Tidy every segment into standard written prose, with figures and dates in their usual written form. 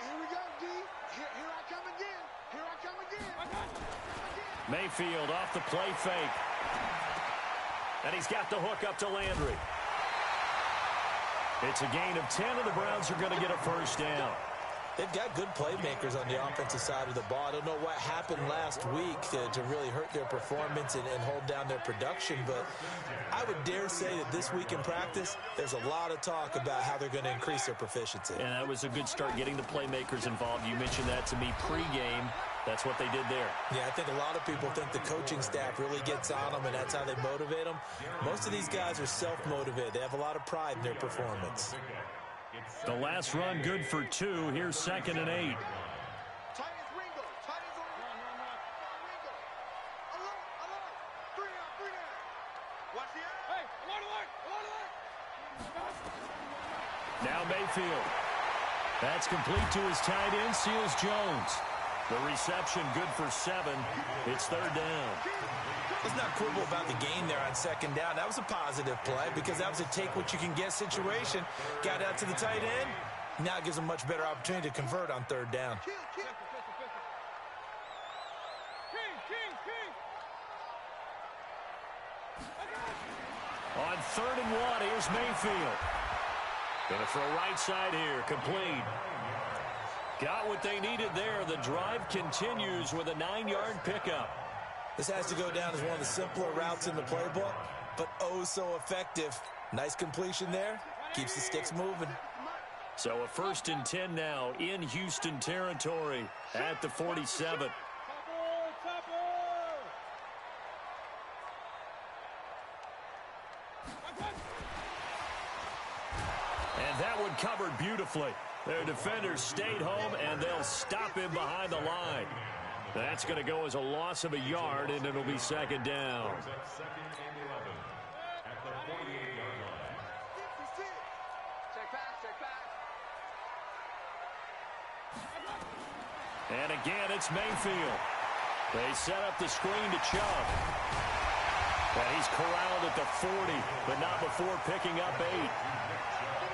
Here we go, D. Here I come again. Here I come again. Mayfield off the play fake. And he's got the hook up to Landry. It's a gain of 10, and the Browns are going to get a first down. They've got good playmakers on the offensive side of the ball. I don't know what happened last week to really hurt their performance and hold down their production, but I would dare say that this week in practice, there's a lot of talk about how they're going to increase their proficiency. And that was a good start, getting the playmakers involved. You mentioned that to me pregame. That's what they did there. Yeah, I think a lot of people think the coaching staff really gets on them, and that's how they motivate them. Most of these guys are self-motivated. They have a lot of pride in their performance. The last run good for 2. Here's 2nd and 8. Now Mayfield. That's complete to his tight end, Seals Jones. The reception good for 7. It's 3rd down. Let's not quibble about the gain there on 2nd down. That was a positive play because that was a take-what-you-can-get situation. Got out to the tight end. Now it gives them a much better opportunity to convert on 3rd down. On 3rd and 1, here's Mayfield. Gonna throw right side here, complete. Got what they needed there. The drive continues with a 9-yard pickup. This has to go down as one of the simpler routes in the playbook, but oh so effective. Nice completion there. Keeps the sticks moving. So a 1st and 10 now in Houston territory at the 47. And that one covered beautifully. Their defenders stayed home, and they'll stop him behind the line. That's going to go as a loss of a yard, and it'll be 2nd down. And again, it's Mayfield. They set up the screen to Chubb. And he's corralled at the 40, but not before picking up 8.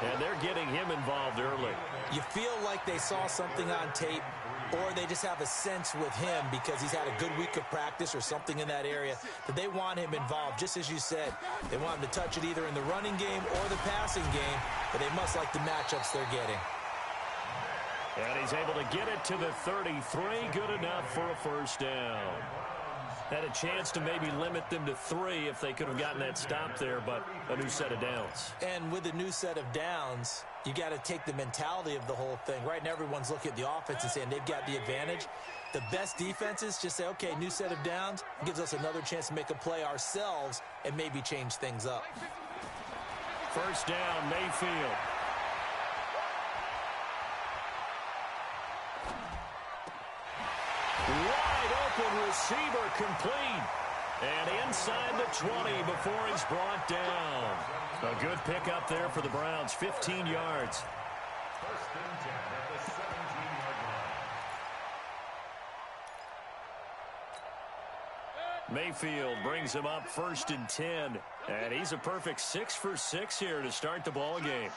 And they're getting him involved early. You feel like they saw something on tape, or they just have a sense with him because he's had a good week of practice or something in that area that they want him involved. Just as you said, they want him to touch it either in the running game or the passing game, but they must like the matchups they're getting. And he's able to get it to the 33. Good enough for a first down. Had a chance to maybe limit them to 3 if they could have gotten that stop there, but a new set of downs. And with a new set of downs, you got to take the mentality of the whole thing. Right now, everyone's looking at the offense and saying they've got the advantage. The best defenses just say, okay, new set of downs. Gives us another chance to make a play ourselves and maybe change things up. First down, Mayfield. Wide open receiver complete. And inside the 20 before he's brought down. A good pickup there for the Browns, 15 yards. First and 10 at the 17-yard line. Mayfield brings him up 1st and 10. And he's a perfect 6 for 6 here to start the ball game.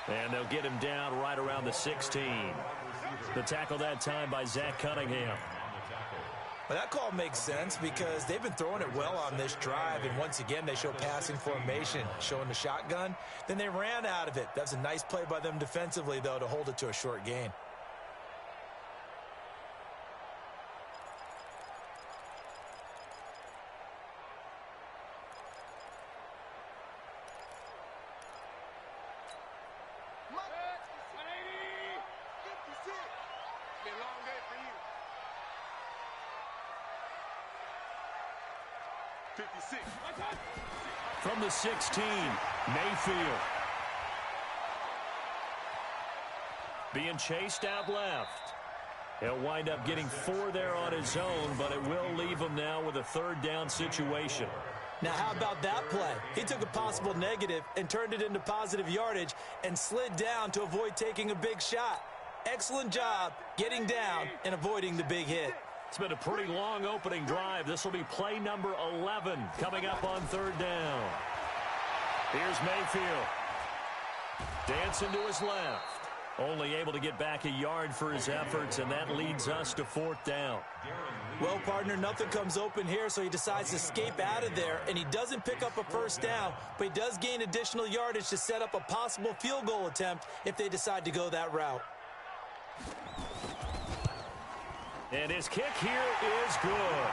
And they'll get him down right around the 16. The tackle that time by Zach Cunningham. Well, that call makes sense because they've been throwing it well on this drive, and once again they show passing formation, showing the shotgun. Then they ran out of it. That was a nice play by them defensively, though, to hold it to a short gain. From the 16, Mayfield. Being chased out left. He'll wind up getting 4 there on his own, but it will leave him now with a 3rd down situation. Now, how about that play? He took a possible negative and turned it into positive yardage and slid down to avoid taking a big shot. Excellent job getting down and avoiding the big hit. It's been a pretty long opening drive. This will be play number 11 coming up on third down. Here's Mayfield. Dancing to his left. Only able to get back a yard for his efforts, and that leads us to fourth down. Well, partner, nothing comes open here, so he decides to escape out of there, and he doesn't pick up a first down, but he does gain additional yardage to set up a possible field goal attempt if they decide to go that route. And his kick here is good.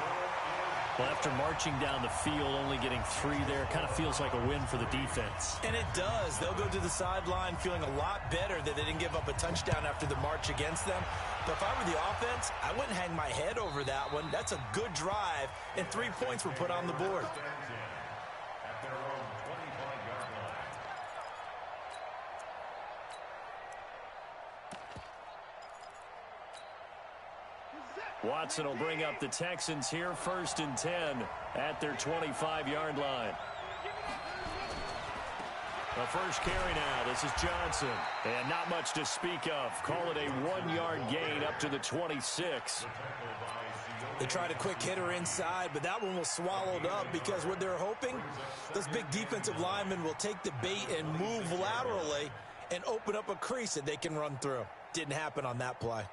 Well, after marching down the field, only getting 3 there, kind of feels like a win for the defense. And it does. They'll go to the sideline feeling a lot better that they didn't give up a touchdown after the march against them. But if I were the offense, I wouldn't hang my head over that one. That's a good drive, and 3 points were put on the board. At their own 25-yard line. Watson will bring up the Texans here, 1st and 10 at their 25-yard line. The first carry now. This is Johnson. And not much to speak of. Call it a 1-yard gain up to the 26. They tried a quick hitter inside, but that one was swallowed up because what they're hoping, those big defensive linemen will take the bait and move laterally and open up a crease that they can run through. Didn't happen on that play.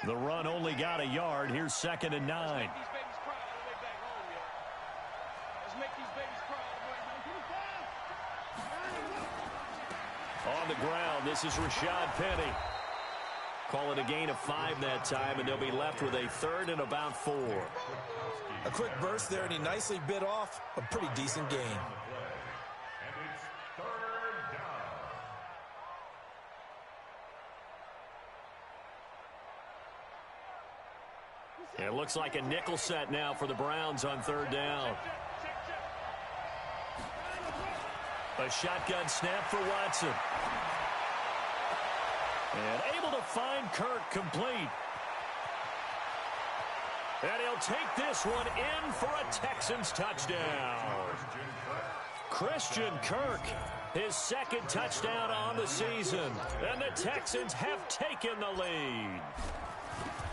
The run only got a yard. Here's 2nd and 9. On the ground, this is Rashad Penny. Call it a gain of 5 that time, and they'll be left with a 3rd and about 4. A quick burst there, and he nicely bit off a pretty decent gain. And it's 3rd down. It looks like a nickel set now for the Browns on 3rd down. A shotgun snap for Watson. And able to find Kirk complete. And he'll take this one in for a Texans touchdown. Christian Kirk, his 2nd touchdown on the season. And the Texans have taken the lead.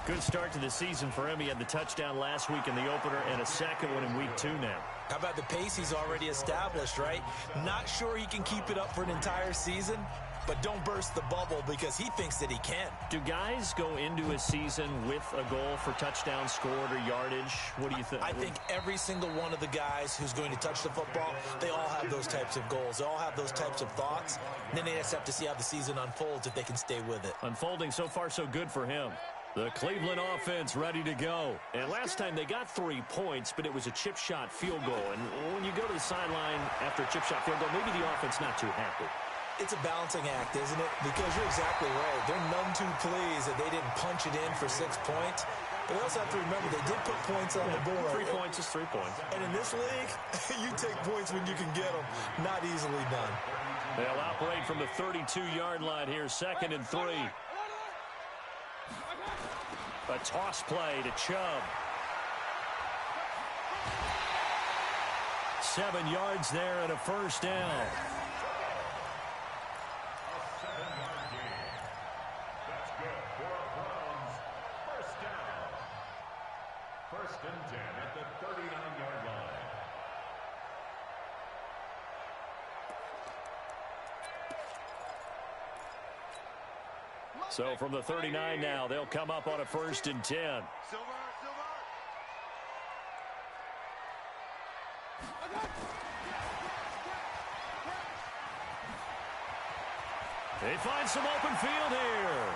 Good start to the season for him. He had the touchdown last week in the opener and a 2nd one in week 2 now. How about the pace he's already established, right? Not sure he can keep it up for an entire season, but don't burst the bubble because he thinks that he can. Do guys go into a season with a goal for touchdown scored or yardage? What do you think? I think every single one of the guys who's going to touch the football, they all have those types of goals. They all have those types of thoughts. And then they just have to see how the season unfolds if they can stay with it. Unfolding so far so good for him. The Cleveland offense ready to go. And last time they got 3 points, but it was a chip shot field goal. And when you go to the sideline after a chip shot field goal, maybe the offense not too happy. It's a balancing act, isn't it? Because you're exactly right. They're none too pleased that they didn't punch it in for 6 points. But they also have to remember they did put points on the board. 3 points is 3 points. And in this league, you take points when you can get them. Not easily done. They'll operate from the 32-yard line here, 2nd and 3. A toss play to Chubb. 7 yards there and a 1st down. A 7-yard gain. That's good for a Browns 1st down. 1st and 10 at the 39-yard line. So from the 39 now, they'll come up on a 1st and 10. They find some open field here.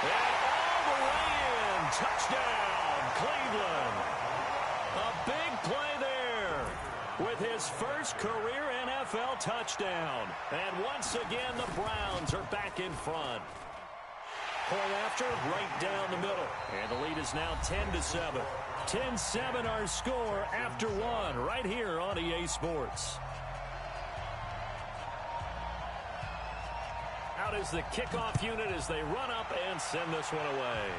And all the way in. Touchdown, Cleveland. A big play there with his first career NFL touchdown. And once again, the Browns are back in front. Point after, right down the middle. And the lead is now 10-7. 10-7 our score after 1 right here on EA Sports. Out is the kickoff unit as they run up and send this one away.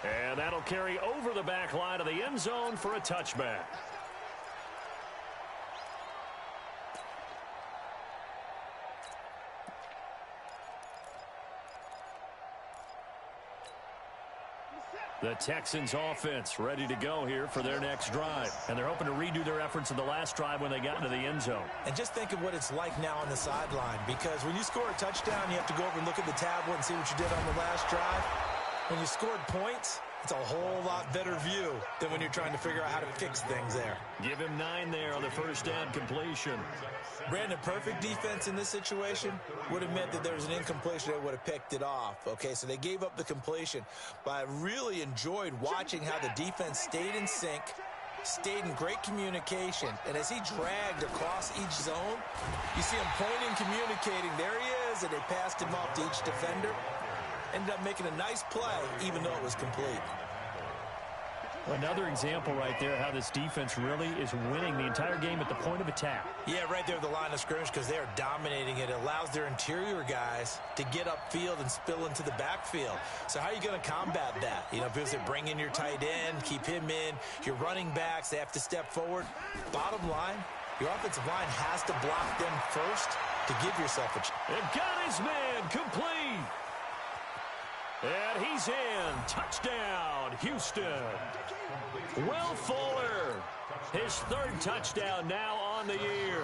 And that'll carry over the back line of the end zone for a touchback. The Texans offense ready to go here for their next drive. And they're hoping to redo their efforts in the last drive when they got into the end zone. And just think of what it's like now on the sideline, because when you score a touchdown, you have to go over and look at the tablet and see what you did on the last drive. When you scored points, it's a whole lot better view than when you're trying to figure out how to fix things there. Give him 9 there on the first down completion. Brandon, perfect defense in this situation would have meant that there was an incompletion. They would have picked it off. Okay, so they gave up the completion. But I really enjoyed watching how the defense stayed in sync, stayed in great communication. And as he dragged across each zone, you see him pointing, communicating. There he is, and they passed him off to each defender. Ended up making a nice play, even though it was complete. Another example right there how this defense really is winning the entire game at the point of attack. Yeah, right there at the line of scrimmage, because they are dominating it. It allows their interior guys to get upfield and spill into the backfield. So how are you going to combat that? You know, people say bring in your tight end, keep him in. Your running backs, they have to step forward. Bottom line, your offensive line has to block them first to give yourself a chance. They've got his man complete. And he's in. Touchdown, Houston. Will Fuller, his 3rd touchdown now on the year.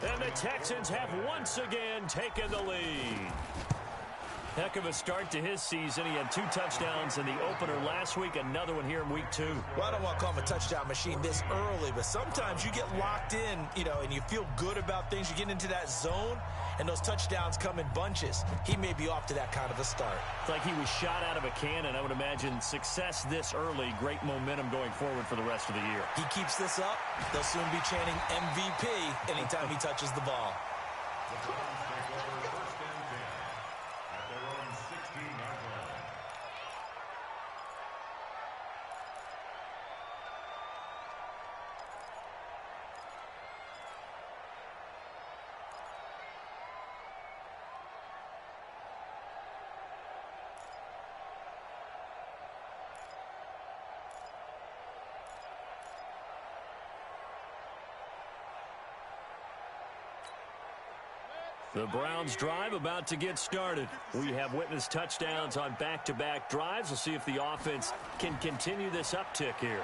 And the Texans have once again taken the lead. Heck of a start to his season. He had 2 touchdowns in the opener last week, another one here in week 2. Well, I don't want to call him a touchdown machine this early, but sometimes you get locked in, you know, and you feel good about things. You get into that zone, and those touchdowns come in bunches. He may be off to that kind of a start. It's like he was shot out of a cannon. I would imagine success this early, great momentum going forward for the rest of the year. He keeps this up, they'll soon be chanting MVP anytime he touches the ball. The Browns drive about to get started. We have witnessed touchdowns on back-to-back drives. We'll see if the offense can continue this uptick here.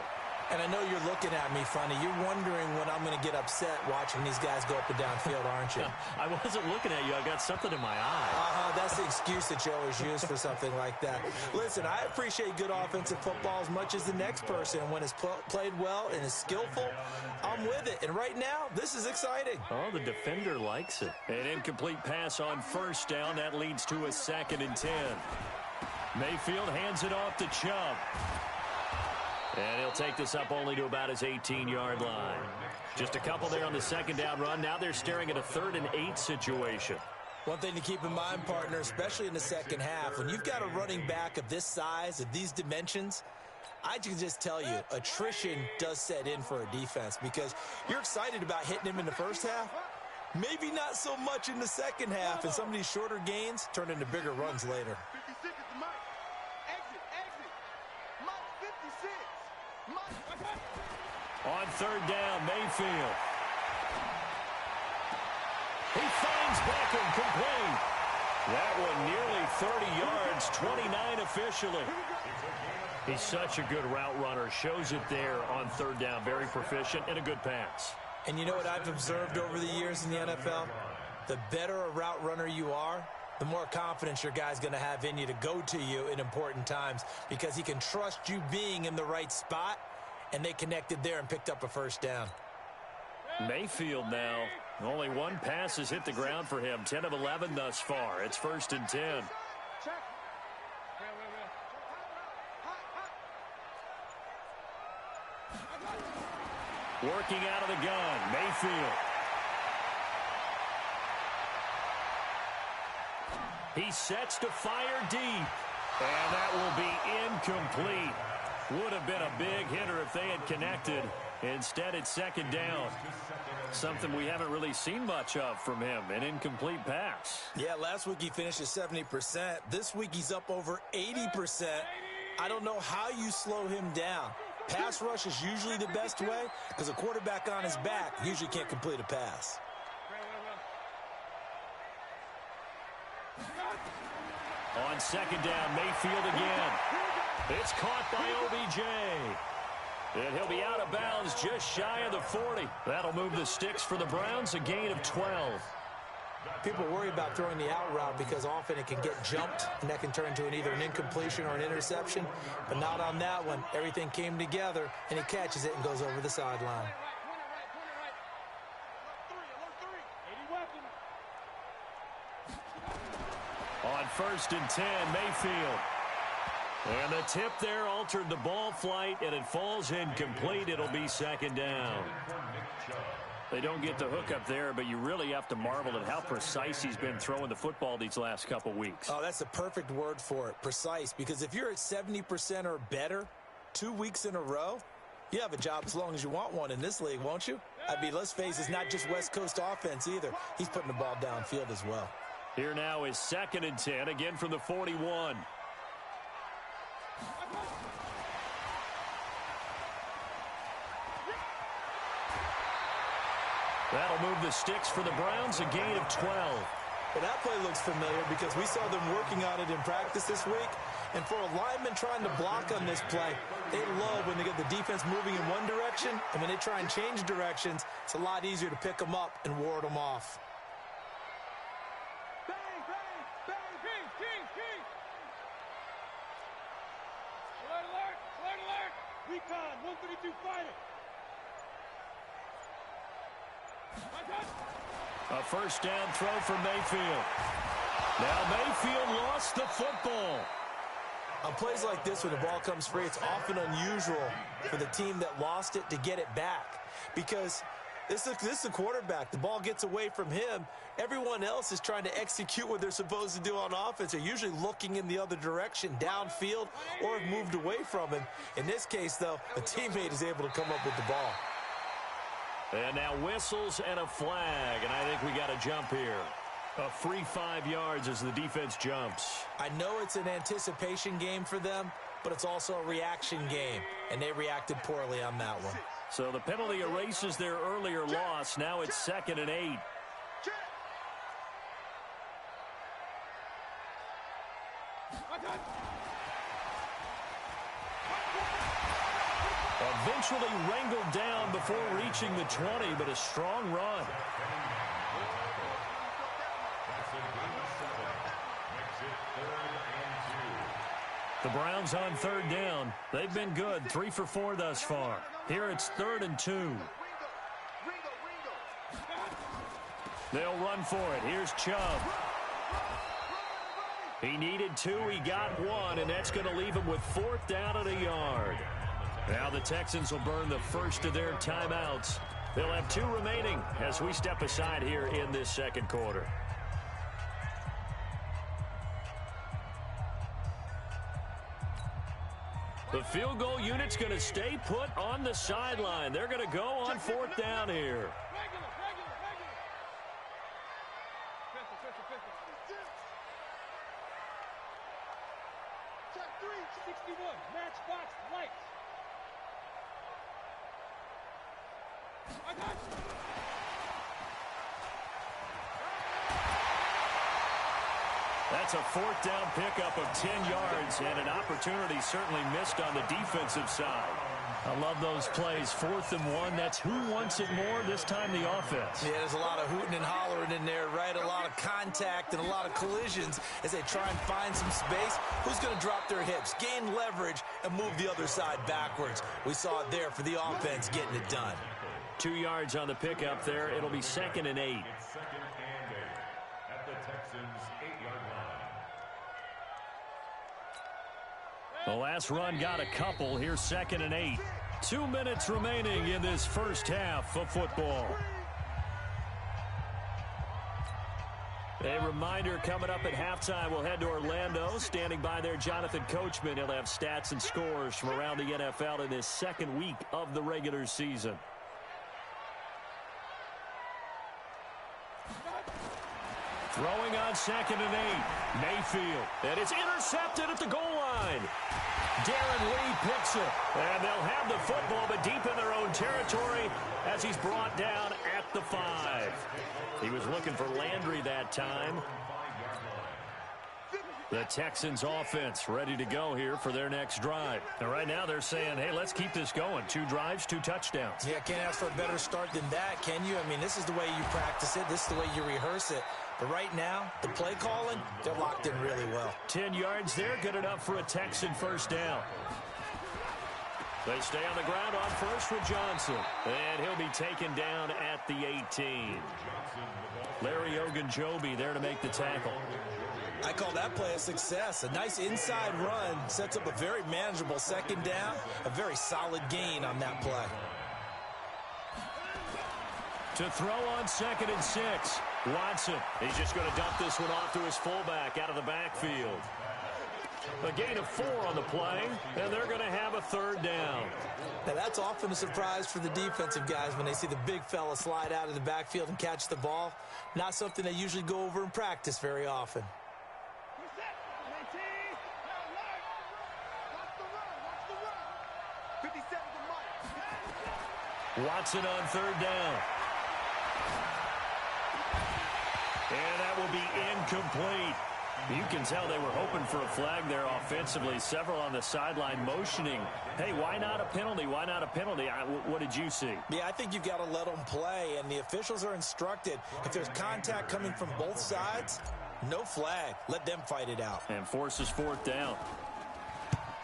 And I know you're looking at me funny. You're wondering when I'm going to get upset watching these guys go up and down field, aren't you? I wasn't looking at you. I got something in my eye. That's the excuse that you always use for something like that. Listen, I appreciate good offensive football as much as the next person. And when it's played well and is skillful, I'm with it. And right now, this is exciting. Oh, the defender likes it. An incomplete pass on first down. That leads to a 2nd and 10. Mayfield hands it off to Chubb. And he'll take this up only to about his 18-yard line. Just a couple there on the 2nd down run. Now they're staring at a 3rd and 8 situation. One thing to keep in mind, partner, especially in the second half, when you've got a running back of this size, of these dimensions, I can just tell you, attrition does set in for a defense because you're excited about hitting him in the first half. Maybe not so much in the second half, and some of these shorter gains turn into bigger runs later. 56 is the Mike. Exit. Mike 56. On 3rd down, Mayfield. He finds Beckham complete. That one nearly 30 yards, 29 officially. He's such a good route runner. Shows it there on 3rd down. Very proficient and a good pass. And you know what I've observed over the years in the NFL? The better a route runner you are, the more confidence your guy's going to have in you to go to you in important times because he can trust you being in the right spot, and they connected there and picked up a first down. Mayfield now. Only one pass has hit the ground for him. 10 of 11 thus far. It's 1st and 10. Working out of the gun, Mayfield. He sets to fire deep. And that will be incomplete. Would have been a big hitter if they had connected. Instead, it's 2nd down. Something we haven't really seen much of from him, an incomplete pass. Yeah, last week he finished at 70%. This week he's up over 80%. I don't know how you slow him down. Pass rush is usually the best way because a quarterback on his back usually can't complete a pass. On second down, Mayfield again. It's caught by OBJ. And he'll be out of bounds just shy of the 40. That'll move the sticks for the Browns, a gain of 12. People worry about throwing the out route because often it can get jumped, and that can turn into either an incompletion or an interception. But not on that one. Everything came together, and he catches it and goes over the sideline. On 1st and 10, Mayfield. And the tip there altered the ball flight, and it falls incomplete. It'll be second down. They don't get the hook up there, but you really have to marvel at how precise he's been throwing the football these last couple weeks. Oh, that's the perfect word for it, precise, because if you're at 70% or better 2 weeks in a row, you have a job as long as you want one in this league, won't you? I mean, let's face it, it's not just West Coast offense either. He's putting the ball downfield as well. Here now is 2nd and 10, again from the 41. That'll move the sticks for the Browns, a gain of 12. Well, that play looks familiar because we saw them working on it in practice this week. And for a lineman trying to block on this play, they love when they get the defense moving in one direction, and when they try and change directions, it's a lot easier to pick them up and ward them off. Bang, bang, bang, bang, bang, bang. Alert, alert, alert, alert. Recon, 132 fighter. A first down throw for Mayfield. Now Mayfield lost the football. On plays like this, when the ball comes free, it's often unusual for the team that lost it to get it back. Because this is a quarterback. The ball gets away from him. Everyone else is trying to execute what they're supposed to do on offense. They're usually looking in the other direction, downfield, or have moved away from him. In this case, though, a teammate is able to come up with the ball. And now whistles and a flag, and I think we got a jump here. A free 5 yards as the defense jumps. I know it's an anticipation game for them, but it's also a reaction game, and they reacted poorly on that one. So the penalty erases their earlier loss. Now it's 2nd and 8. Eventually wrangled down before reaching the 20, but a strong run. The Browns on 3rd down. They've been good, 3 for 4 thus far. Here it's 3rd and 2. They'll run for it. Here's Chubb. He needed 2, he got 1, and that's going to leave him with 4th down and a yard. Now the Texans will burn the first of their timeouts. They'll have 2 remaining as we step aside here in this second quarter. The field goal unit's going to stay put on the sideline. They're going to go on 4th down here. Check 3, 61, matchbox lights. That's a 4th down pickup of 10 yards and an opportunity certainly missed on the defensive side. I love those plays. 4th and 1. That's who wants it more, this time the offense. Yeah, there's a lot of hooting and hollering in there, right? A lot of contact and a lot of collisions as they try and find some space. Who's going to drop their hips, gain leverage, and move the other side backwards? We saw it there for the offense getting it done. 2 yards on the pickup there. It'll be 2nd and 8. 2nd and 8 at the Texans' 8-yard line. The last run got a couple. Here's 2nd and 8. 2 minutes remaining in this first half of football. A reminder, coming up at halftime, we'll head to Orlando. Standing by there, Jonathan Coachman. He'll have stats and scores from around the NFL in this second week of the regular season. Throwing on 2nd and 8. Mayfield. And it's intercepted at the goal line. Darren Lee picks it. And they'll have the football, but deep in their own territory as he's brought down at the 5. He was looking for Landry that time. The Texans offense ready to go here for their next drive. And right now they're saying, hey, let's keep this going. 2 drives, 2 touchdowns. Yeah, can't ask for a better start than that, can you? I mean, this is the way you practice it. This is the way you rehearse it. But right now, the play calling, they're locked in really well. 10 yards there, good enough for a Texan first down. They stay on the ground on first with Johnson. And he'll be taken down at the 18. Larry Ogunjobi there to make the tackle. I call that play a success. A nice inside run sets up a very manageable second down. A very solid gain on that play. To throw on 2nd and 6. Watson, he's just going to dump this one off to his fullback out of the backfield. A gain of 4 on the play, and they're going to have a 3rd down. Now, that's often a surprise for the defensive guys when they see the big fella slide out of the backfield and catch the ball. Not something they usually go over in practice very often. Watson on 3rd down. And that will be incomplete. You can tell they were hoping for a flag there offensively. Several on the sideline motioning, hey, why not a penalty? Why not a penalty? What did you see? Yeah, I think you've got to let them play, and the officials are instructed. If there's contact coming from both sides, no flag. Let them fight it out. And forces 4th down.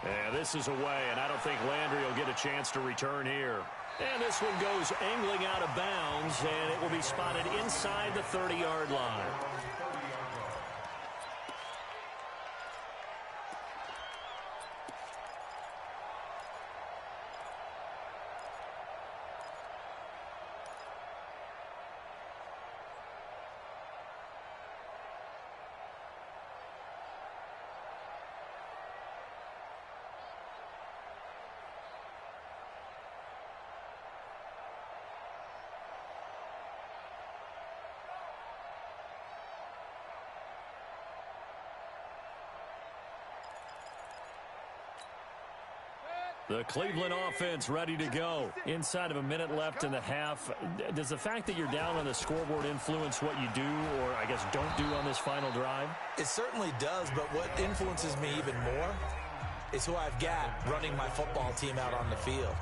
And this is away, and I don't think Landry will get a chance to return here. And this one goes angling out of bounds, and it will be spotted inside the 30-yard line. The Cleveland offense ready to go. Inside of a minute left in the half. Does the fact that you're down on the scoreboard influence what you do, or I guess don't do on this final drive? It certainly does, but what influences me even more is who I've got running my football team out on the field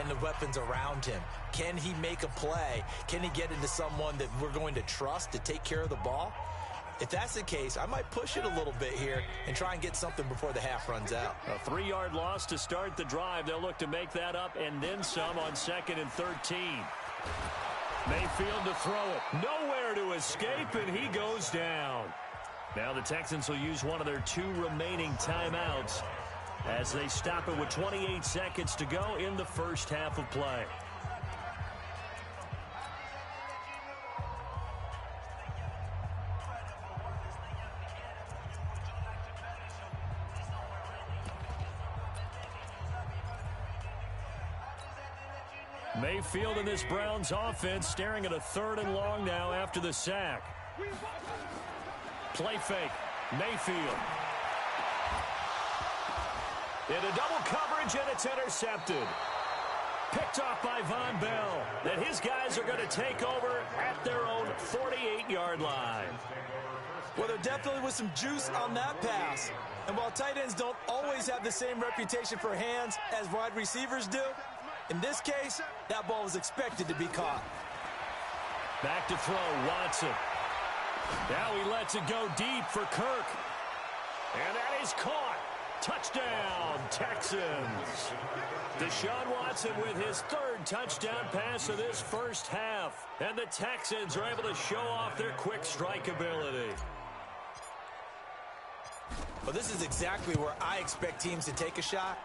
and the weapons around him. Can he make a play? Can he get into someone that we're going to trust to take care of the ball? If that's the case, I might push it a little bit here and try and get something before the half runs out. A 3-yard loss to start the drive. They'll look to make that up and then some on 2nd and 13. Mayfield to throw it. Nowhere to escape, and he goes down. Now the Texans will use one of their 2 remaining timeouts as they stop it with 28 seconds to go in the first half of play. Mayfield in this Browns offense staring at a 3rd and long now after the sack. Play fake. Mayfield. Into double coverage, and it's intercepted. Picked off by Von Bell. And his guys are going to take over at their own 48-yard line. Well, there definitely was some juice on that pass. And while tight ends don't always have the same reputation for hands as wide receivers do, in this case, that ball was expected to be caught. Back to throw, Watson. Now he lets it go deep for Kirk. And that is caught. Touchdown, Texans. Deshaun Watson with his 3rd touchdown pass of this first half. And the Texans are able to show off their quick strike ability. Well, this is exactly where I expect teams to take a shot.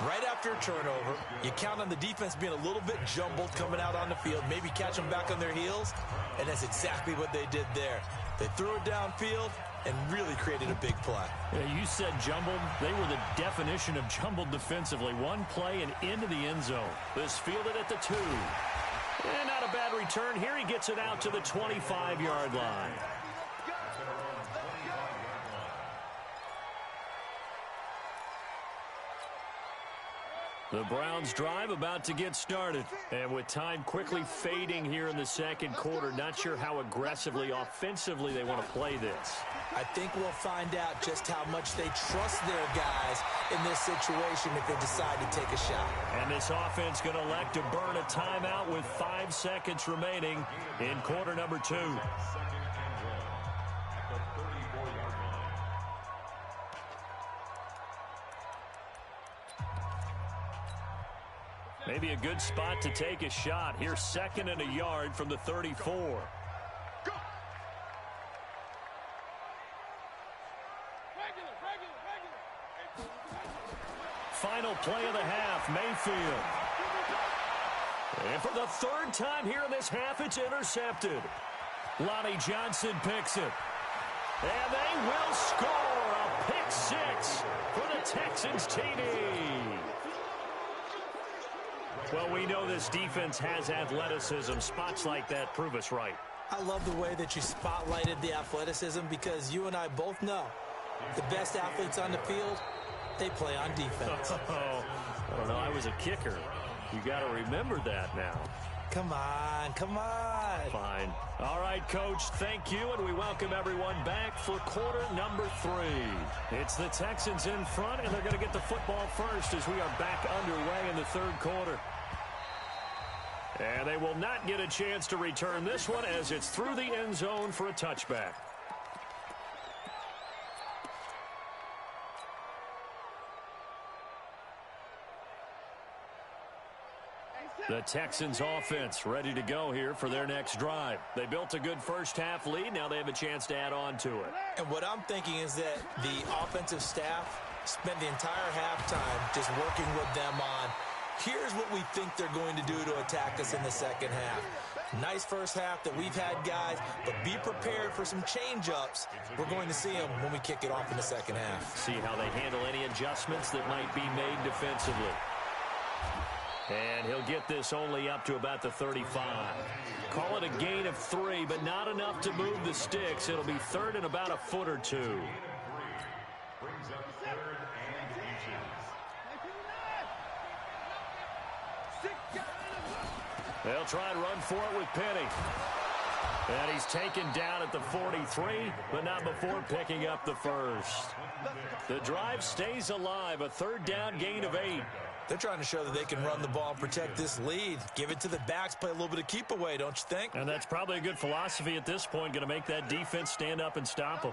Right after a turnover, you count on the defense being a little bit jumbled coming out on the field, maybe catch them back on their heels, and that's exactly what they did there. They threw it downfield and really created a big play. Yeah, you said jumbled. They were the definition of jumbled defensively. One play and into the end zone. This fielded at the 2. And not a bad return. Here he gets it out to the 25-yard line. The Browns drive about to get started. And with time quickly fading here in the second quarter, not sure how aggressively, offensively they want to play this. I think we'll find out just how much they trust their guys in this situation if they decide to take a shot. And this offense going to elect to burn a timeout with 5 seconds remaining in quarter number 2. Maybe a good spot to take a shot. Here's 2nd and a yard from the 34. Final play of the half, Mayfield. And for the 3rd time here in this half, it's intercepted. Lonnie Johnson picks it. And they will score a pick 6 for the Texans TD. Well, we know this defense has athleticism. Spots like that prove us right. I love the way that you spotlighted the athleticism because you and I both know the best athletes on the field, they play on defense. I don't know. I was a kicker. You got to remember that now. Come on, come on. Fine. All right, Coach, thank you, and we welcome everyone back for quarter number 3. It's the Texans in front, and they're going to get the football first as we are back underway in the 3rd quarter. And they will not get a chance to return this one as it's through the end zone for a touchback. The Texans offense ready to go here for their next drive. They built a good first half lead. Now they have a chance to add on to it. And what I'm thinking is that the offensive staff spent the entire halftime just working with them on, here's what we think they're going to do to attack us in the second half. Nice first half that we've had, guys, but be prepared for some change-ups. We're going to see them when we kick it off in the second half. See how they handle any adjustments that might be made defensively. And he'll get this only up to about the 35. Call it a gain of 3, but not enough to move the sticks. It'll be 3rd and about a foot or 2. Brings up 3rd and inches. They'll try and run for it with Penny. And he's taken down at the 43, but not before picking up the first. The drive stays alive, a 3rd down gain of 8. They're trying to show that they can run the ball and protect this lead. Give it to the backs, play a little bit of keep away, don't you think? And that's probably a good philosophy at this point, going to make that defense stand up and stop them.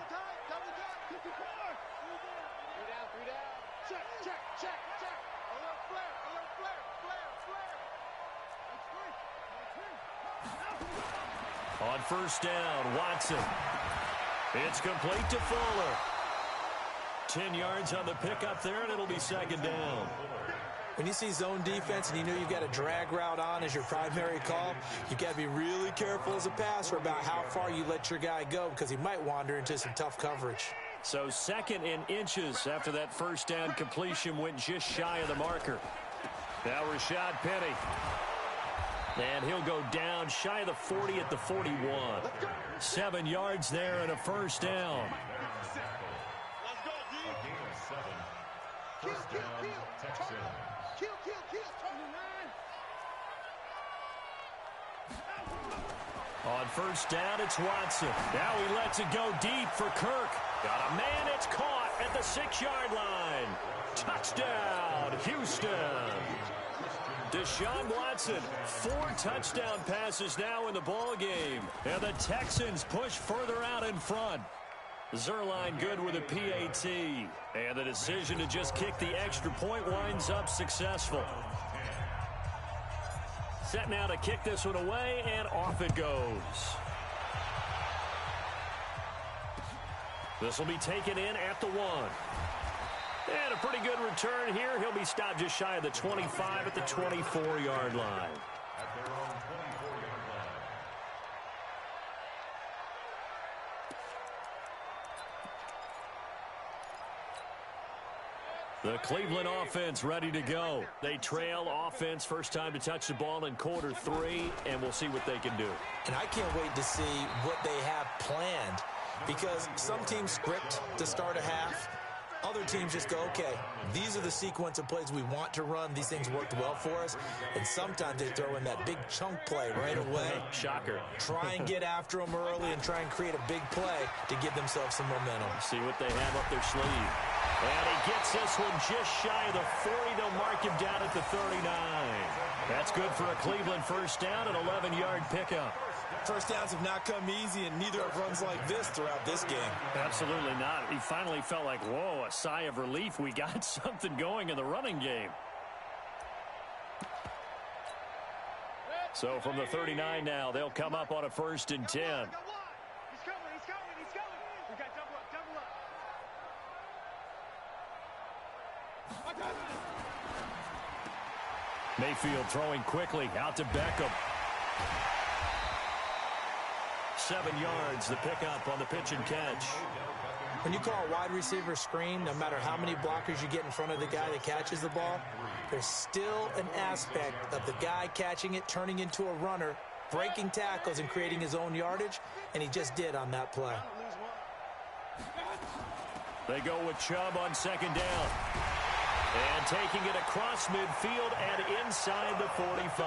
On first down, Watson. It's complete to Fuller. 10 yards on the pickup there, and it'll be 2nd down. When you see zone defense and you know you've got a drag route on as your primary call, you've got to be really careful as a passer about how far you let your guy go because he might wander into some tough coverage. So 2nd and inches after that first down completion went just shy of the marker. Now Rashad Penny. And he'll go down shy of the 40 at the 41. 7 yards there and a first down. First down, Texans. On first down, it's Watson. Now he lets it go deep for Kirk. Got a man, it's caught at the 6-yard line. Touchdown, Houston. Deshaun Watson, 4 touchdown passes now in the ball game. And the Texans push further out in front. Zerline good with a PAT. And the decision to just kick the extra point winds up successful. Set now to kick this one away, and off it goes. This will be taken in at the 1. And a pretty good return here. He'll be stopped just shy of the 25 at the 24-yard line. At their own 24-yard line. The Cleveland offense ready to go. They trail offense first time to touch the ball in quarter 3, and we'll see what they can do. And I can't wait to see what they have planned because some teams script to start a half. Other teams just go, okay, these are the sequence of plays we want to run. These things worked well for us. And sometimes they throw in that big chunk play right away. Shocker. Try and get after them early and try and create a big play to give themselves some momentum. See what they have up their sleeve. And he gets this one just shy of the 40. They'll mark him down at the 39. That's good for a Cleveland first down, an 11-yard pickup. First downs have not come easy, and neither have runs like this throughout this game. Absolutely not. He finally felt like, whoa, a sigh of relief. We got something going in the running game. So from the 39 now, they'll come up on a 1st and 10. He's coming. We got double up. Mayfield throwing quickly out to Beckham. 7 yards, the pickup on the pitch and catch. When you call a wide receiver screen, no matter how many blockers you get in front of the guy that catches the ball, there's still an aspect of the guy catching it, turning into a runner, breaking tackles and creating his own yardage, and he just did on that play. They go with Chubb on 2nd down. And taking it across midfield and inside the 45.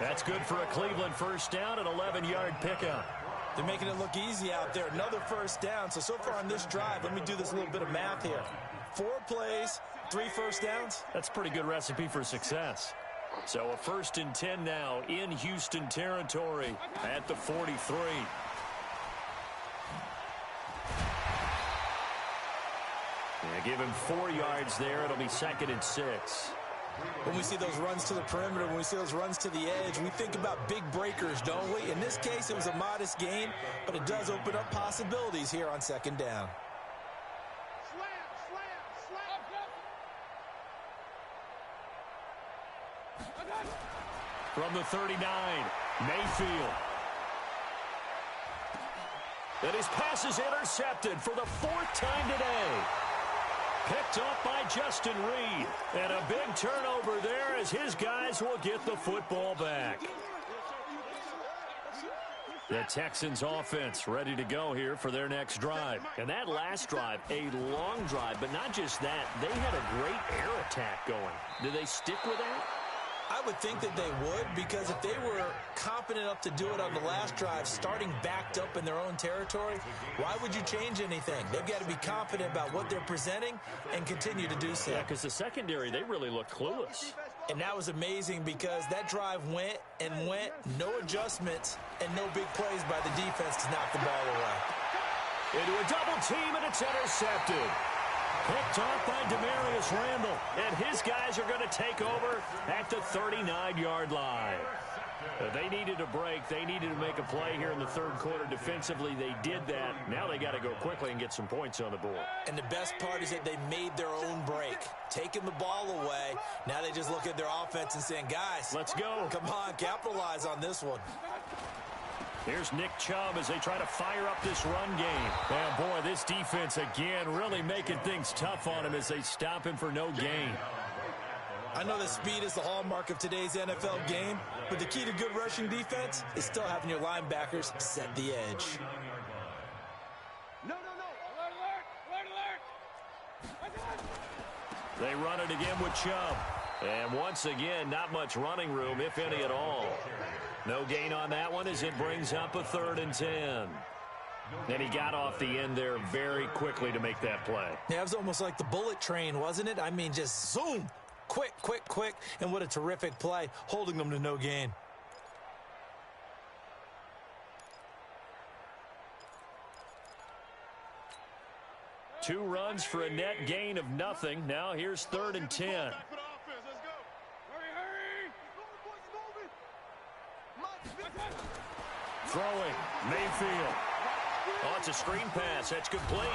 That's good for a Cleveland first down, an 11-yard pickup. They're making it look easy out there. Another first down. So far on this drive, let me do this little bit of math here. 4 plays, 3 first downs. That's a pretty good recipe for success. So a 1st and 10 now in Houston territory at the 43. Give him 4 yards there. It'll be 2nd and 6. When we see those runs to the perimeter, when we see those runs to the edge, we think about big breakers, don't we? In this case, it was a modest gain, but it does open up possibilities here on 2nd down. From the 39, Mayfield. And his pass is intercepted for the 4th time today. Picked up by Justin Reed. And a big turnover there as his guys will get the football back. The Texans offense ready to go here for their next drive. And that last drive, a long drive, but not just that. They had a great air attack going. Do they stick with that? I would think that they would, because if they were confident enough to do it on the last drive, starting backed up in their own territory, why would you change anything? They've got to be confident about what they're presenting and continue to do so. Yeah, because the secondary, they really looked clueless. And that was amazing because that drive went and went, no adjustments and no big plays by the defense to knock the ball away. Into a double team, and it's intercepted. Picked off by Demarius Randall, and his guys are going to take over at the 39-yard line. They needed a break. They needed to make a play here in the 3rd quarter. Defensively, they did that. Now they got to go quickly and get some points on the board. And the best part is that they made their own break, taking the ball away. Now they just look at their offense and saying, guys, let's go. Come on, capitalize on this one. Here's Nick Chubb as they try to fire up this run game. And boy, this defense again really making things tough on him as they stop him for no gain. I know that speed is the hallmark of today's NFL game, but the key to good rushing defense is still having your linebackers set the edge. No. Alert. They run it again with Chubb. And once again, not much running room, if any at all. No gain on that one as it brings up a 3rd and 10. And he got off the end there very quickly to make that play. Yeah, it was almost like the bullet train, wasn't it? I mean, just zoom. Quick. And what a terrific play, holding them to no gain. Two runs for a net gain of nothing. Now here's 3rd and 10. Throwing, Mayfield. Oh, it's a screen pass. That's complete.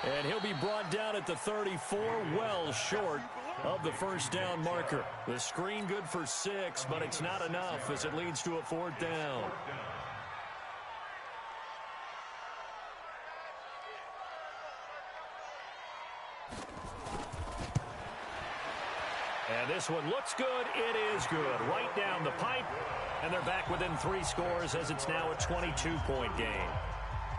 And he'll be brought down at the 34, well short of the 1st down marker. The screen good for 6, but it's not enough as it leads to a 4th down. And this one looks good. It is good. Right down the pipe. And they're back within 3 scores as it's now a 22-point game.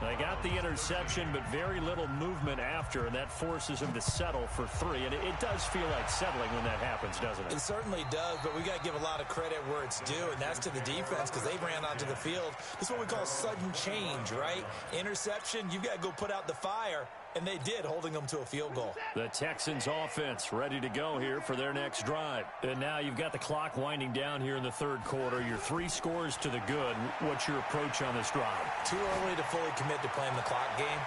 They got the interception, but very little movement after, and that forces him to settle for 3. And it does feel like settling when that happens, doesn't it? It certainly does, but we got to give a lot of credit where it's due, and that's to the defense because they ran onto the field. This is what we call sudden change, right? Interception, you've got to go put out the fire, and they did, holding them to a field goal. The Texans offense ready to go here for their next drive. And now you've got the clock winding down here in the third quarter. Your 3 scores to the good. What's your approach on this drive? Too early to fully commit to playing the clock game.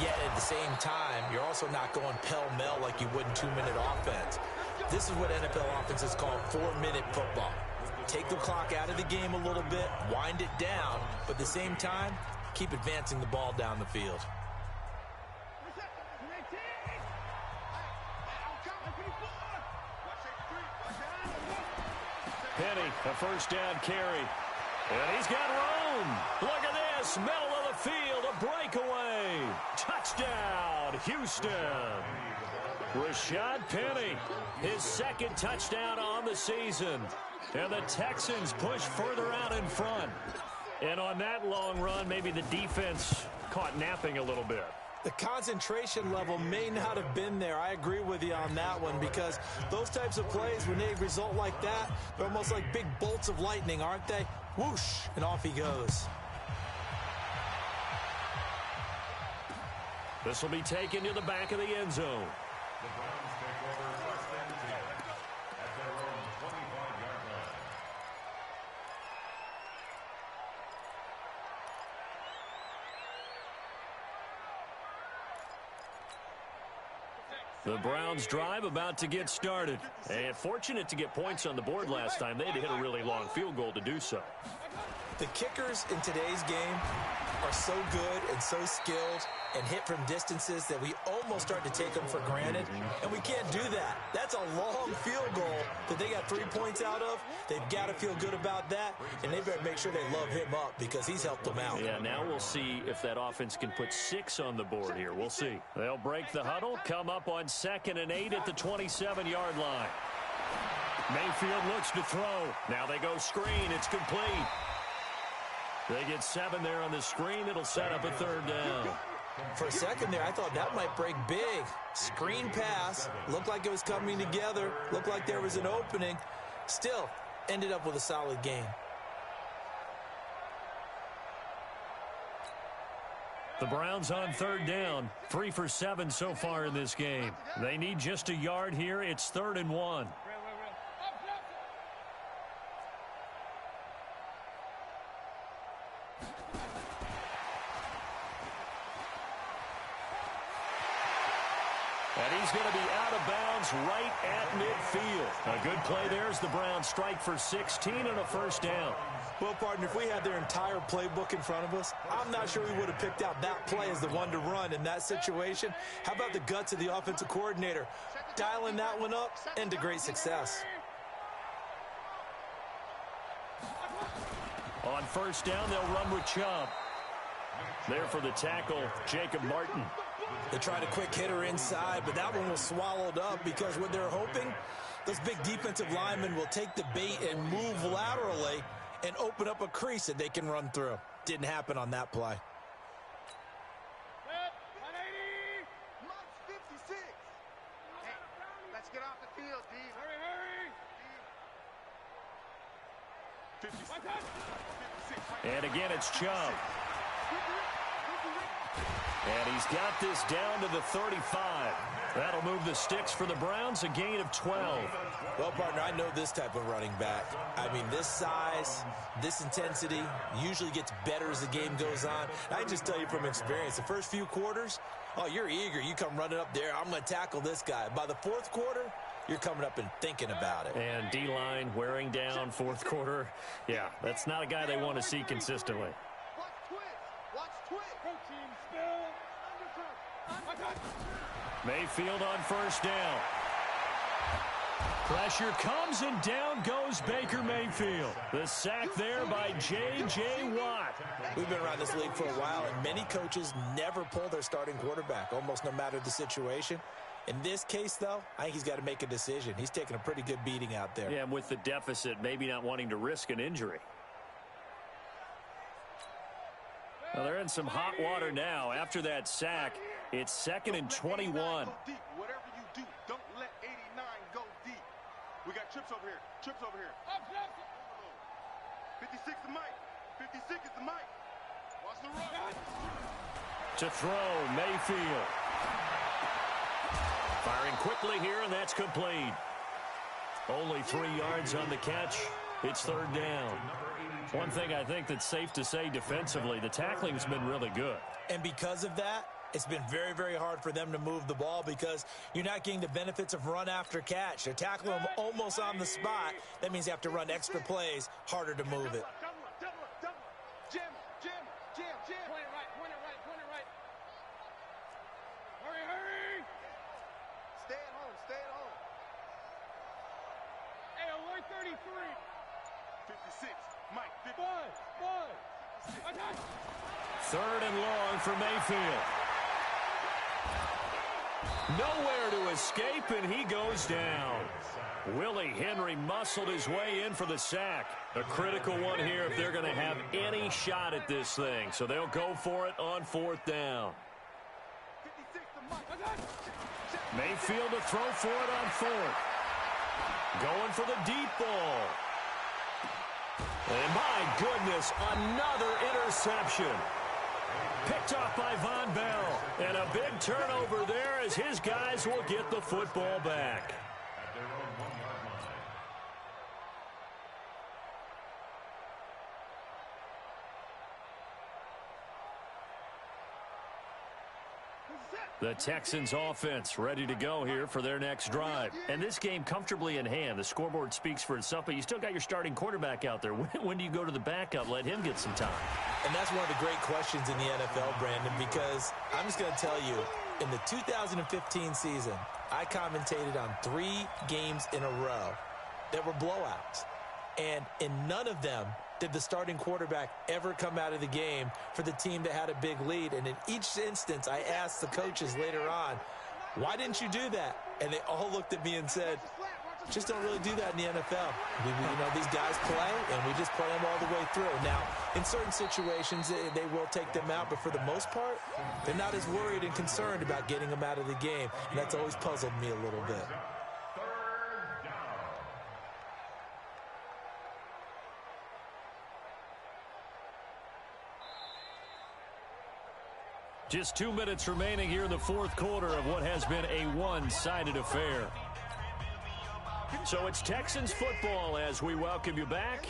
Yet at the same time, you're also not going pell-mell like you would in 2-minute offense. This is what NFL offenses call 4-minute football. Take the clock out of the game a little bit, wind it down, but at the same time, keep advancing the ball down the field. Penny, a first down carry. And he's got room. Look at this. Middle of the field, a breakaway. Touchdown, Houston. Rashad Penny, his 2nd touchdown on the season. And the Texans push further out in front. And on that long run, maybe the defense caught napping a little bit. The concentration level may not have been there. I agree with you on that one because those types of plays, when they result like that, they're almost like big bolts of lightning, aren't they? Whoosh, and off he goes. This will be taken to the back of the end zone. The Browns take over 1st and 10 at their own 25-yard line. The Browns drive about to get started. And fortunate to get points on the board last time. They had to hit a really long field goal to do so. The kickers in today's game are so good and so skilled and hit from distances that we almost start to take them for granted, and we can't do that. That's a long field goal that they got 3 points out of. They've got to feel good about that, and they better make sure they love him up because he's helped them out. Yeah, now we'll see if that offense can put 6 on the board here. We'll see. They'll break the huddle, come up on 2nd and 8 at the 27-yard line. Mayfield looks to throw. Now they go screen. It's complete. They get 7 there on the screen. It'll set up a 3rd down. For a second there, I thought that might break big. Screen pass. Looked like it was coming together. Looked like there was an opening. Still, ended up with a solid game. The Browns on 3rd down. 3 for 7 so far in this game. They need just a yard here. It's 3rd and 1. And he's going to be out of bounds right at midfield. A good play there as the Browns strike for 16 and a 1st down. Well, partner, if we had their entire playbook in front of us, I'm not sure we would have picked out that play as the one to run in that situation. How about the guts of the offensive coordinator? Dialing that one up into great success. On 1st down, they'll run with Chubb. There for the tackle, Jacob Martin. They tried a quick hitter inside, but that one was swallowed up because what they're hoping, those big defensive linemen will take the bait and move laterally and open up a crease that they can run through. Didn't happen on that play. March 56. Hey, let's get off the field, D. Hurry, hurry. 56. And again, it's Chubb. And he's got this down to the 35. That'll move the sticks for the Browns, a gain of 12. Well, partner, I know this type of running back. I mean, this size, this intensity usually gets better as the game goes on. I can just tell you from experience, the first few quarters, oh, you're eager. You come running up there, I'm going to tackle this guy. By the 4th quarter, you're coming up and thinking about it. And D-line wearing down 4th quarter. Yeah, that's not a guy they want to see consistently. Mayfield on 1st down. Pressure comes and down goes Baker Mayfield. The sack there by J.J. Watt. We've been around this league for a while, and many coaches never pull their starting quarterback, almost no matter the situation. In this case, though, I think he's got to make a decision. He's taking a pretty good beating out there. Yeah, and with the deficit, maybe not wanting to risk an injury. Well, they're in some hot water now. After that sack, it's 2nd and 21. Go deep. Whatever you do, don't let 89 go deep. We got trips over here. Trips over here. 56 the mic. 56 is the mic. Watch the run. To throw, Mayfield. Firing quickly here, and that's complete. Only 3 yards on the catch. It's 3rd down. One thing I think that's safe to say defensively, the tackling's been really good. And because of that, it's been very, very hard for them to move the ball because you're not getting the benefits of run after catch. They're tackling them almost on the spot. That means you have to run extra plays, harder to move it. Jam. Point it right. Hurry. Stay at home. Hey, alert 33. 56. Mike, 55. 3rd and long for Mayfield. Nowhere to escape, and he goes down. Willie Henry muscled his way in for the sack. A critical one here if they're going to have any shot at this thing. So they'll go for it on 4th down. Mayfield to throw for it on 4th. Going for the deep ball. And my goodness, another interception. Picked off by Von Bell. And a big turnover there as his guys will get the football back. At their own 1-yard line. The Texans offense ready to go here for their next drive. And this game comfortably in hand. The scoreboard speaks for itself, but you still got your starting quarterback out there. When do you go to the backup, let him get some time? And that's one of the great questions in the NFL, Brandon, because I'm just going to tell you, in the 2015 season, I commentated on 3 games in a row that were blowouts. And in none of them did the starting quarterback ever come out of the game for the team that had a big lead. And in each instance, I asked the coaches later on, why didn't you do that? And they all looked at me and said, just don't really do that in the NFL. These guys play, and we just play them all the way through. Now, in certain situations, they will take them out, but for the most part, they're not as worried and concerned about getting them out of the game. And that's always puzzled me a little bit. Just 2 minutes remaining here in the 4th quarter of what has been a one-sided affair. So it's Texans football as we welcome you back.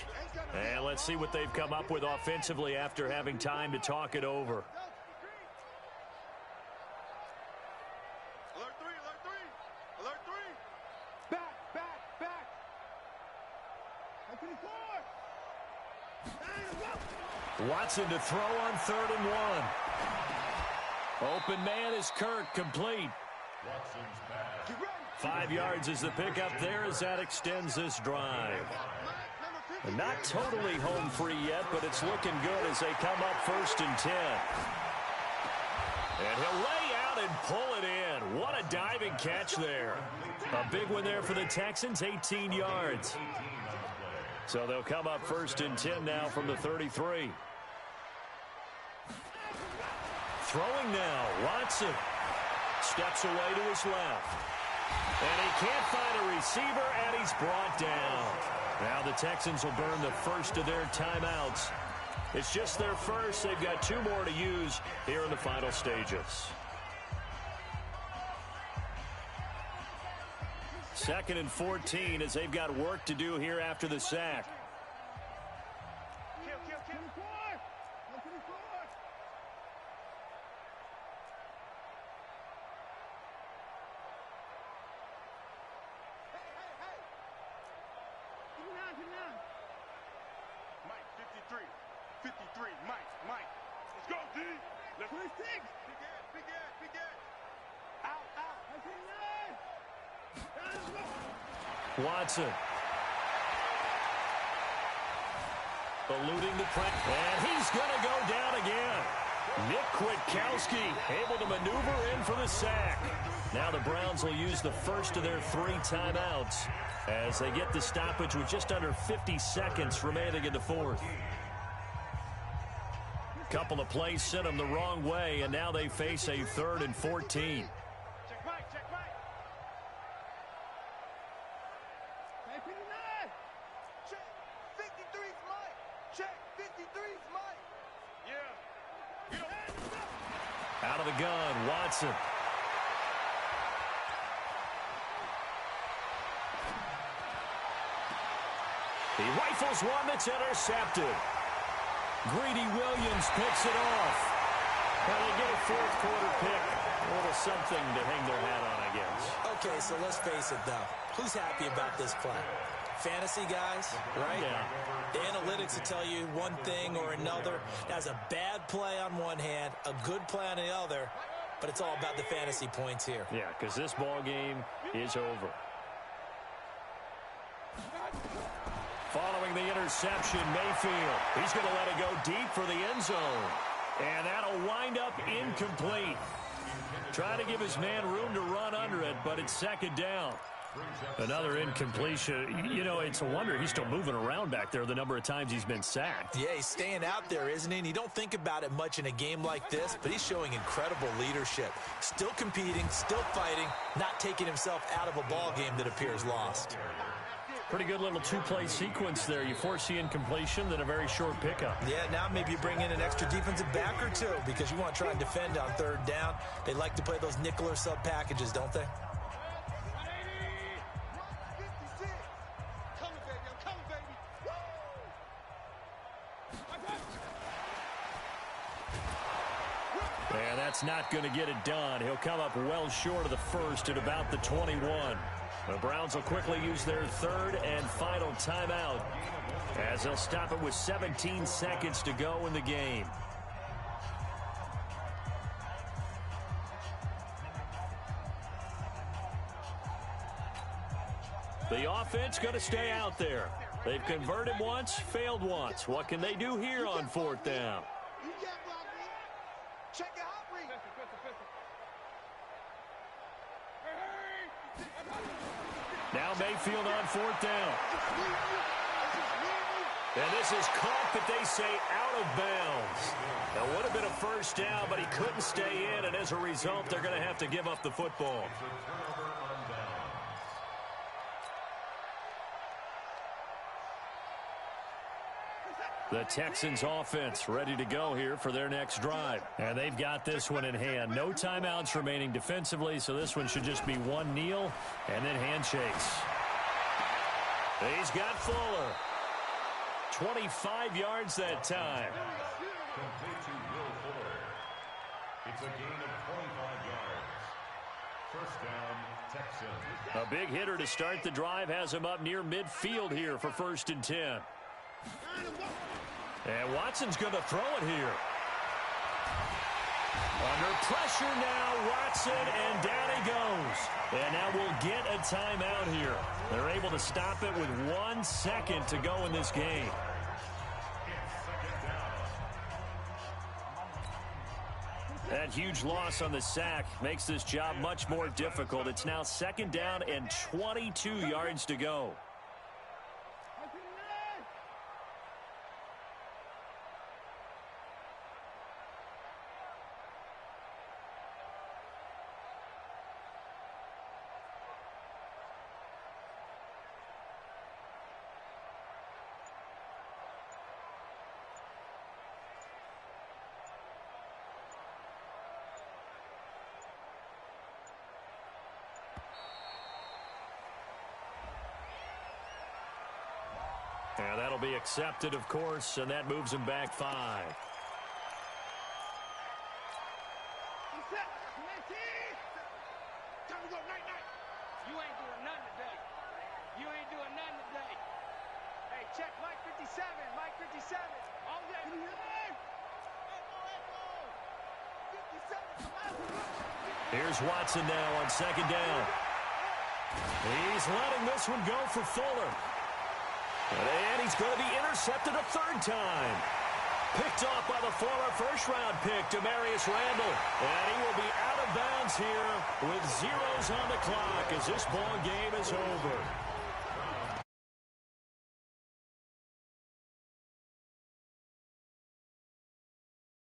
And let's see what they've come up with offensively after having time to talk it over. Alert 3. Back. 24. Watson to throw on 3rd and 1. Open man is Kirk, complete. 5 yards is the pickup there as that extends this drive. And not totally home free yet, but it's looking good as they come up 1st and 10. And he'll lay out and pull it in. What a diving catch there. A big one there for the Texans, 18 yards. So they'll come up 1st and 10 now from the 33. Throwing now, Watson steps away to his left. And he can't find a receiver, and he's brought down. Now the Texans will burn the first of their timeouts. It's just their first. They've got 2 more to use here in the final stages. 2nd and 14 as they've got work to do here after the sack. Mike, 53. Mike. Let's go, D. Let's 26. Big Ed. Out. Watson. Eluding the press. And he's going to go down again. Nick Kwiatkowski able to maneuver in for the sack. Now the Browns will use the first of their 3 timeouts as they get the stoppage with just under 50 seconds remaining in the 4th. Couple of plays sent them the wrong way, and now they face a 3rd and 14. Check right, check right. Check. 53's Mike. Check. 53's Mike. Yeah. Out of the gun, Watson. He rifles one that's intercepted. Greedy Williams picks it off. Well, they get a 4th quarter pick. A little something to hang their hat on, I guess. Okay, so let's face it, though. Who's happy about this play? Fantasy guys, right? Yeah. The analytics will tell you one thing or another. That's a bad play on one hand, a good play on the other, but it's all about the fantasy points here. Yeah, because this ball game is over. Following the interception, Mayfield. He's going to let it go deep for the end zone. And that'll wind up incomplete. Trying to give his man room to run under it, but it's 2nd down. Another incompletion. You know, it's a wonder he's still moving around back there the number of times he's been sacked. Yeah, he's staying out there, isn't he? And you don't think about it much in a game like this, but he's showing incredible leadership. Still competing, still fighting, not taking himself out of a ball game that appears lost. Pretty good little 2-play sequence there. You force the incompletion, then a very short pickup. Yeah, now maybe you bring in an extra defensive back or two because you want to try and defend on 3rd down. They like to play those nickel or sub packages, don't they? And that's not going to get it done. He'll come up well short of the 1st at about the 21. The Browns will quickly use their 3rd and final timeout as they'll stop it with 17 seconds to go in the game. The offense going to stay out there. They've converted once, failed once. What can they do here on 4th down? Check your hot read. Now Mayfield on 4th down. And this is caught, but they say out of bounds. That would have been a 1st down, but he couldn't stay in, and as a result, they're going to have to give up the football. The Texans offense ready to go here for their next drive. And they've got this one in hand. No timeouts remaining defensively, so this one should just be one kneel and then handshakes. He's got Fuller. 25 yards that time. Complete to Will Fuller. It's a gain of 25 yards. 1st down, Texans. A big hitter to start the drive has him up near midfield here for 1st and 10. And Watson's going to throw it here. Under pressure now, Watson, and down he goes. And now we'll get a timeout here. They're able to stop it with 1 second to go in this game. That huge loss on the sack makes this job much more difficult. It's now 2nd down and 22 yards to go. And that'll be accepted, of course, and that moves him back 5. Time to go, night, night. You ain't doing nothing today. You ain't doing nothing today. Hey, check Mike 57, Mike 57. All day. 57. Here's Watson now on 2nd down. He's letting this one go for Fuller. And he's going to be intercepted a 3rd time. Picked off by the former 1st-round pick, Demarius Randall. And he will be out of bounds here with zeros on the clock as this ball game is over.